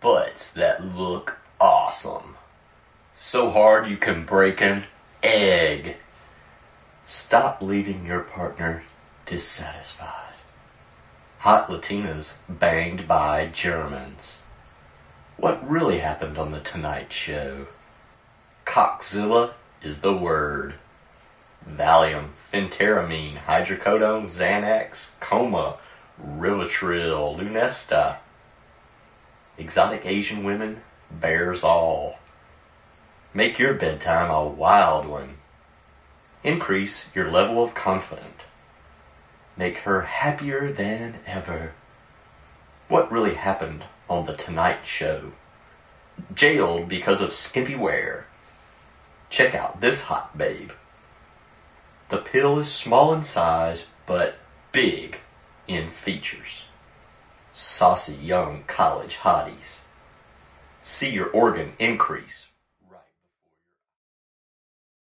butts that look awesome. So hard you can break an egg. Stop leaving your partner dissatisfied. Hot Latinas banged by Germans. What really happened on the Tonight Show? Cockzilla is the word. Valium, phentermine, hydrocodone, Xanax, coma, Rivotril, Lunesta. Exotic Asian women bears all. Make your bedtime a wild one. Increase your level of confidence. Make her happier than ever. What really happened on the Tonight Show? Jailed because of skimpy wear. Check out this hot babe. The pill is small in size, but big in features. Saucy young college hotties. See your organ increase